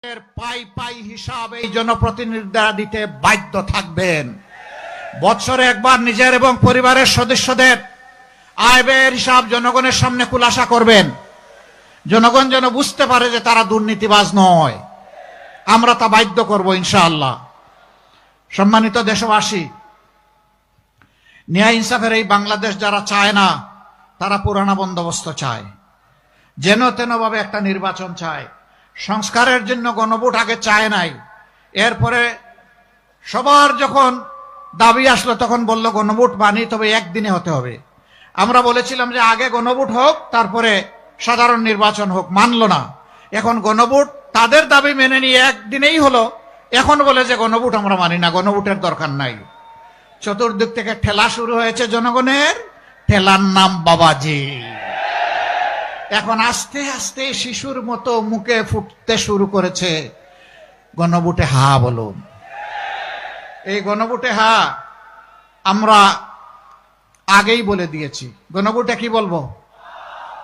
পাই পাই হিসাব এই জনপ্রতিনিধিরা দিতে বাধ্য থাকবেন। বছরে একবার নিজের এবং পরিবারের সদস্যদের আয় ব্যয়ের হিসাব জনগণের সামনে খুলাসা করবেন। জনগণ যেন বুঝতে পারে যে তারা দুর্নীতিবাজ নয়। আমরা তা বাধ্য করব ইনশাআল্লাহ। সম্মানিত দেশবাসী, ন্যায় ইনসাফের এই বাংলাদেশ যারা চায় না তারা পুরানা বন্দোবস্ত চায়, যেন তেন ভাবে একটা নির্বাচন চায়। সংস্কারের জন্য গণভোট আগে চায় নাই, এরপরে সবার যখন দাবি আসলো তখন বলল গণভোট মানি, তবে একদিনে হতে হবে। আমরা বলেছিলাম যে আগে গণভোট হোক তারপরে সাধারণ নির্বাচন হোক, মানলো না। এখন গণভোট তাদের দাবি মেনে নিয়ে একদিনেই হলো, এখন বলে যে গণভোট আমরা মানি না, গণভোটের দরকার নাই। চতুর্দিক থেকে ঠেলা শুরু হয়েছে জনগণের, ঠেলার নাম বাবাজি। এখন আস্তে আস্তে শিশুর মতো মুখে ফুটতে শুরু করেছে গণভোটে হা বলুন। এই গণভোটে হা আমরা আগেই বলে দিয়েছি। গণভোটে কি বলবো?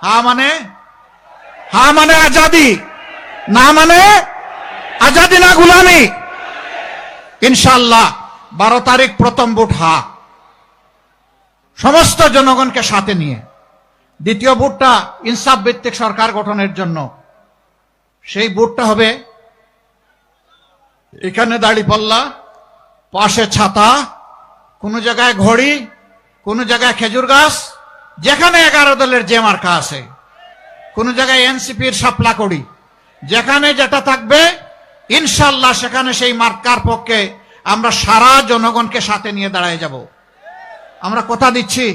হা মানে আজাদি, না মানে আজাদি না গুলামি। ইনশাআল্লাহ 12 তারিখ প্রথম ভোট হা, সমস্ত জনগণকে সাথে নিয়ে। দ্বিতীয় ভোটটা ইনসাফ ভিত্তিক সরকার গঠনের জন্য। সেই ভোটটা হবে এখানে দাড়িপাল্লা, পাশে ছাতা, কোন জায়গায় ঘড়ি, কোন জায়গায় খেজুর গাছ, যেখানে 11 দলের যে মার্কা আছে, কোন জায়গায় এনসিপির শাপলা করি, যেখানে যেটা থাকবে ইনশাআল্লাহ সেখানে সেই মার্কার পক্ষে আমরা সারা জনগণকে সাথে নিয়ে দাঁড়ায় যাব। আমরা কথা দিচ্ছি,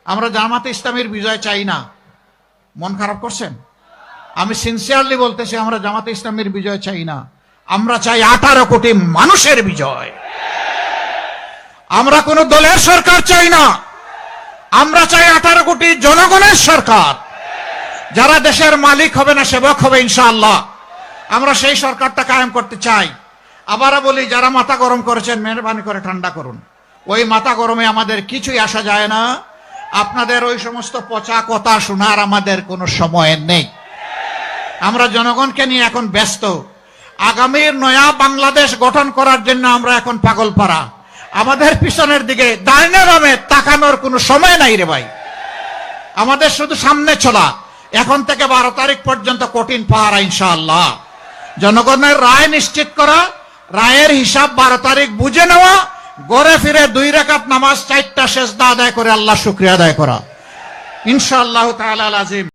আমরা জামাতে ইসলামীর বিজয় চাই না। মন খারাপ করছেন? আমি সিনসিয়ারলি বলতেছি, আমরা জামাতে ইসলামীর বিজয় চাই না। আমরা চাই 18 কোটি মানুষের বিজয়। আমরা কোন দলের সরকার চাই না, আমরা চাই 18 কোটি জনগণের সরকার, যারা দেশের মালিক হবে না সেবক হবে ইনশাআল্লাহ। আমরা সেই সরকারটা কায়েম করতে চাই। আবারও বলি, যারা মাথা গরম করেছেন মেহরবানি করে ঠান্ডা করুন। ওই মাথা গরমে আমাদের কিছুই আসা যায় না। আপনাদের ওই সমস্ত পচা কথা শোনার আমাদের কোনো সময় নেই। আমরা জনগণকে নিয়ে এখন ব্যস্ত। আগামীর নয়া বাংলাদেশ গঠন করার জন্য আমরা এখন পাগলপাড়া। আমাদের পিছনের দিকে ডাইনে বামে তাকানোর কোনো সময় নাই রে ভাই। আমাদের শুধু সামনে চলা। এখন থেকে 12 তারিখ পর্যন্ত কঠিন পাহারা ইনশাআল্লাহ। জনগণের রায় নিশ্চিত করা, রায়ের হিসাব 12 তারিখ বুঝে নেওয়া, ঘরে ফিরে 2 রাকাত নামাজ 4টা সেজদা আদায় করে আল্লাহ শুকরিয়া আদায় করা ইনশাআল্লাহ তাআলা আজিম।